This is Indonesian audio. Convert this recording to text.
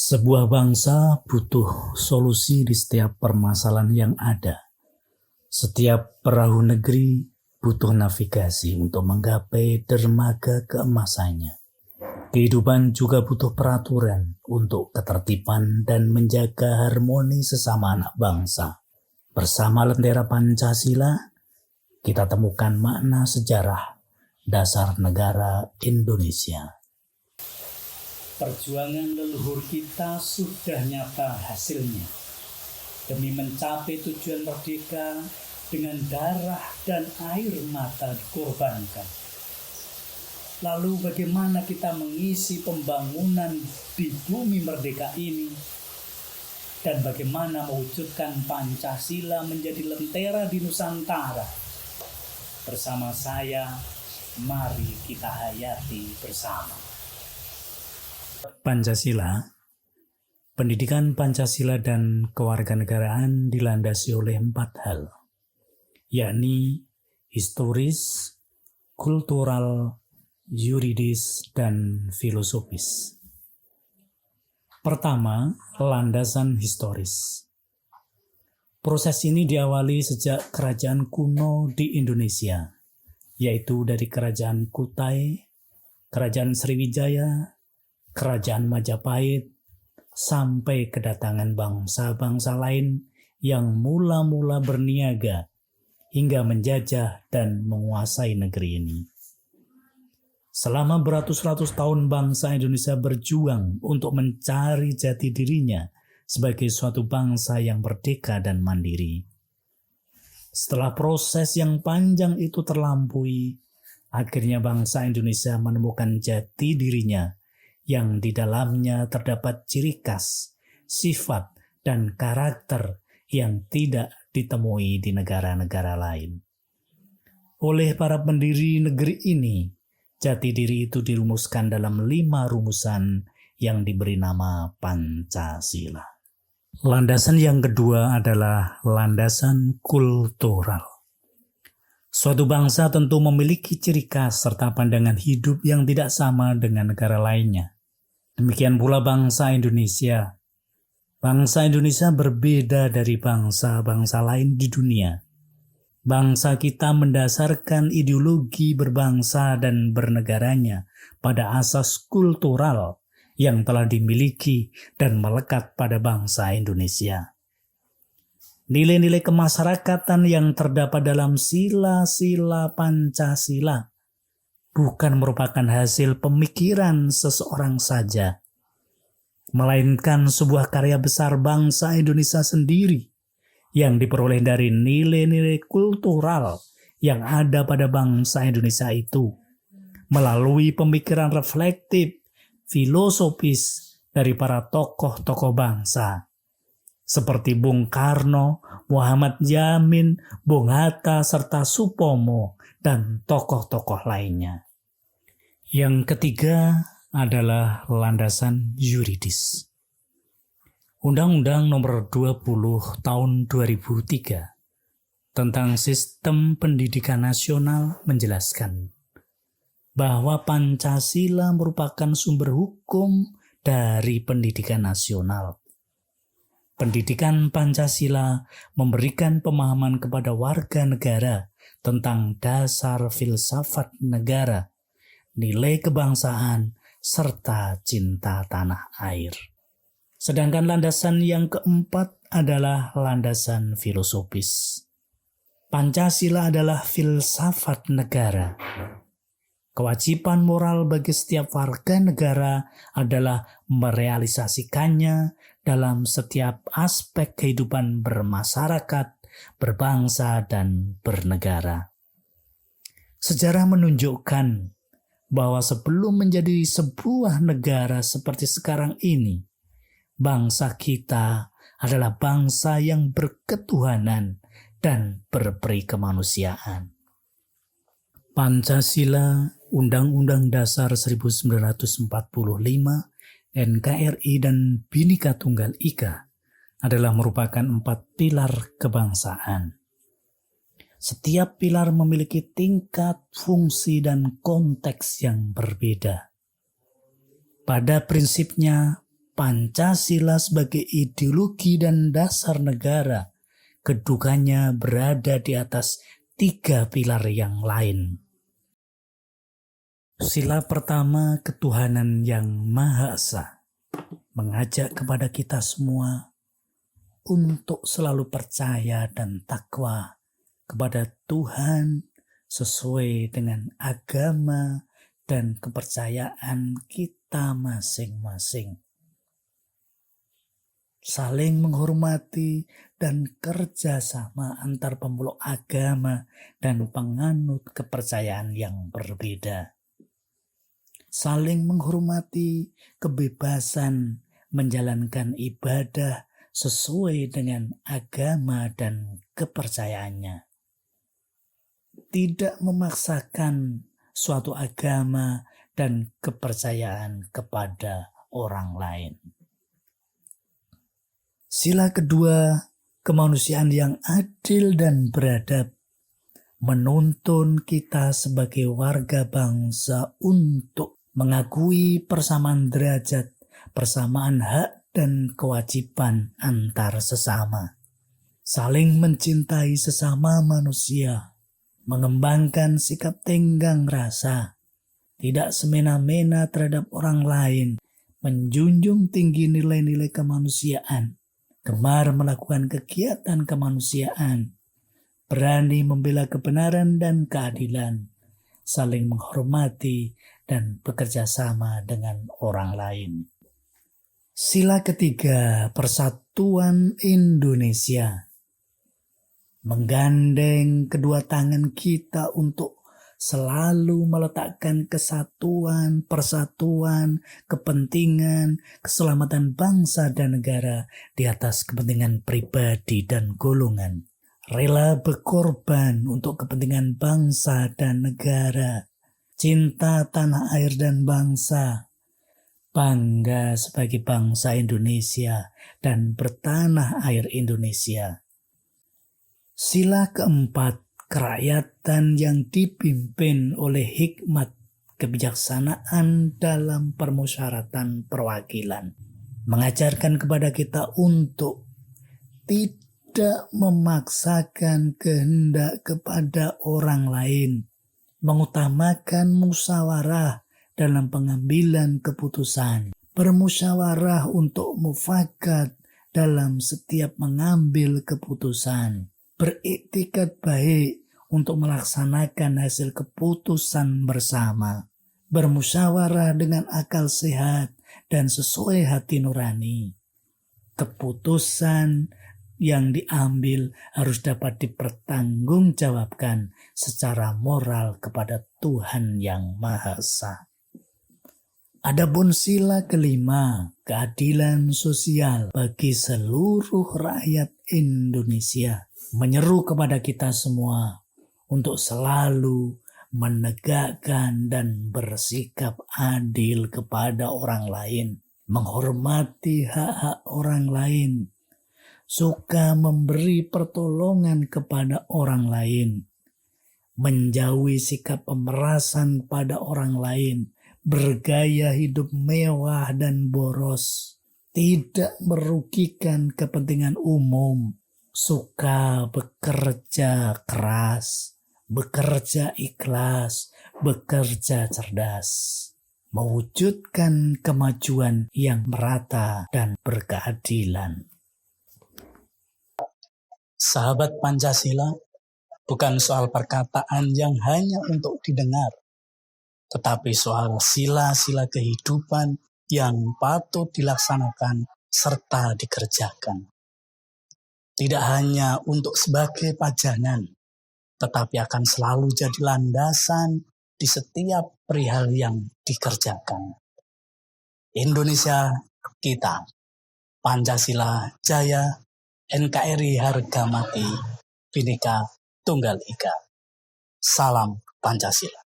Sebuah bangsa butuh solusi di setiap permasalahan yang ada. Setiap perahu negeri butuh navigasi untuk menggapai dermaga keemasannya. Kehidupan juga butuh peraturan untuk ketertiban dan menjaga harmoni sesama anak bangsa. Bersama lentera Pancasila, kita temukan makna sejarah dasar negara Indonesia. Perjuangan leluhur kita sudah nyata hasilnya. Demi mencapai tujuan merdeka dengan darah dan air mata dikorbankan. Lalu bagaimana kita mengisi pembangunan di bumi merdeka ini? Dan bagaimana mewujudkan Pancasila menjadi lentera di Nusantara? Bersama saya, mari kita hayati bersama. Pancasila. Pendidikan Pancasila dan kewarganegaraan dilandasi oleh 4 hal, yakni historis, kultural, yuridis, dan filosofis. Pertama, landasan historis. Proses ini diawali sejak kerajaan kuno di Indonesia, yaitu dari Kerajaan Kutai, Kerajaan Sriwijaya, Kerajaan Majapahit, sampai kedatangan bangsa-bangsa lain yang mula-mula berniaga hingga menjajah dan menguasai negeri ini. Selama beratus-ratus tahun bangsa Indonesia berjuang untuk mencari jati dirinya sebagai suatu bangsa yang merdeka dan mandiri. Setelah proses yang panjang itu terlampaui, akhirnya bangsa Indonesia menemukan jati dirinya yang di dalamnya terdapat ciri khas, sifat, dan karakter yang tidak ditemui di negara-negara lain. Oleh para pendiri negeri ini, jati diri itu dirumuskan dalam 5 rumusan yang diberi nama Pancasila. Landasan yang kedua adalah landasan kultural. Suatu bangsa tentu memiliki ciri khas serta pandangan hidup yang tidak sama dengan negara lainnya. Demikian pula bangsa Indonesia. Bangsa Indonesia berbeda dari bangsa-bangsa lain di dunia. Bangsa kita mendasarkan ideologi berbangsa dan bernegaranya pada asas kultural yang telah dimiliki dan melekat pada bangsa Indonesia. Nilai-nilai kemasyarakatan yang terdapat dalam sila-sila Pancasila bukan merupakan hasil pemikiran seseorang saja, melainkan sebuah karya besar bangsa Indonesia sendiri yang diperoleh dari nilai-nilai kultural yang ada pada bangsa Indonesia itu, melalui pemikiran reflektif, filosofis dari para tokoh-tokoh bangsa, seperti Bung Karno, Muhammad Yamin, Bung Hatta, serta Supomo, dan tokoh-tokoh lainnya. Yang ketiga adalah landasan yuridis. Undang-Undang Nomor 20 Tahun 2003 tentang Sistem Pendidikan Nasional menjelaskan bahwa Pancasila merupakan sumber hukum dari pendidikan nasional. Pendidikan Pancasila memberikan pemahaman kepada warga negara tentang dasar filsafat negara, nilai kebangsaan, serta cinta tanah air. Sedangkan landasan yang keempat adalah landasan filosofis. Pancasila adalah filsafat negara. Kewajiban moral bagi setiap warga negara adalah merealisasikannya dalam setiap aspek kehidupan bermasyarakat, berbangsa, dan bernegara. Sejarah menunjukkan bahwa sebelum menjadi sebuah negara seperti sekarang ini, bangsa kita adalah bangsa yang berketuhanan dan berperi kemanusiaan. Pancasila, Undang-Undang Dasar 1945, NKRI, dan Bhinneka Tunggal Ika adalah merupakan 4 pilar kebangsaan. Setiap pilar memiliki tingkat, fungsi, dan konteks yang berbeda. Pada prinsipnya, Pancasila sebagai ideologi dan dasar negara, kedudukannya berada di atas 3 pilar yang lain. Sila pertama, ketuhanan yang Maha Esa, mengajak kepada kita semua untuk selalu percaya dan takwa kepada Tuhan sesuai dengan agama dan kepercayaan kita masing-masing. Saling menghormati dan kerjasama antar pemeluk agama dan penganut kepercayaan yang berbeda. Saling menghormati kebebasan menjalankan ibadah sesuai dengan agama dan kepercayaannya. Tidak memaksakan suatu agama dan kepercayaan kepada orang lain. Sila kedua, kemanusiaan yang adil dan beradab, menuntun kita sebagai warga bangsa untuk mengakui persamaan derajat, persamaan hak dan kewajiban antar sesama, saling mencintai sesama manusia, mengembangkan sikap tenggang rasa, tidak semena-mena terhadap orang lain, menjunjung tinggi nilai-nilai kemanusiaan, gemar melakukan kegiatan kemanusiaan, berani membela kebenaran dan keadilan, saling menghormati dan bekerja sama dengan orang lain. Sila ketiga, persatuan Indonesia. Menggandeng kedua tangan kita untuk selalu meletakkan kesatuan, persatuan, kepentingan, keselamatan bangsa dan negara di atas kepentingan pribadi dan golongan. Rela berkorban untuk kepentingan bangsa dan negara. Cinta tanah air dan bangsa. Bangga sebagai bangsa Indonesia dan bertanah air Indonesia. Sila keempat, kerakyatan yang dipimpin oleh hikmat kebijaksanaan dalam permusyawaratan perwakilan. Mengajarkan kepada kita untuk tidak memaksakan kehendak kepada orang lain. Mengutamakan musyawarah dalam pengambilan keputusan. Bermusyawarah untuk mufakat dalam setiap mengambil keputusan. Beriktikad baik untuk melaksanakan hasil keputusan bersama, bermusyawarah dengan akal sehat dan sesuai hati nurani. Keputusan yang diambil harus dapat dipertanggungjawabkan secara moral kepada Tuhan yang Maha Esa. Adapun sila kelima, keadilan sosial bagi seluruh rakyat Indonesia, menyeru kepada kita semua untuk selalu menegakkan dan bersikap adil kepada orang lain, menghormati hak-hak orang lain, suka memberi pertolongan kepada orang lain, menjauhi sikap pemerasan pada orang lain, bergaya hidup mewah dan boros, tidak merugikan kepentingan umum, suka bekerja keras, bekerja ikhlas, bekerja cerdas, mewujudkan kemajuan yang merata dan berkeadilan. Sahabat Pancasila, bukan soal perkataan yang hanya untuk didengar, tetapi soal sila-sila kehidupan yang patut dilaksanakan serta dikerjakan. Tidak hanya untuk sebagai pajangan, tetapi akan selalu jadi landasan di setiap perihal yang dikerjakan. Indonesia kita, Pancasila Jaya, NKRI harga mati, Bhinneka Tunggal Ika. Salam Pancasila.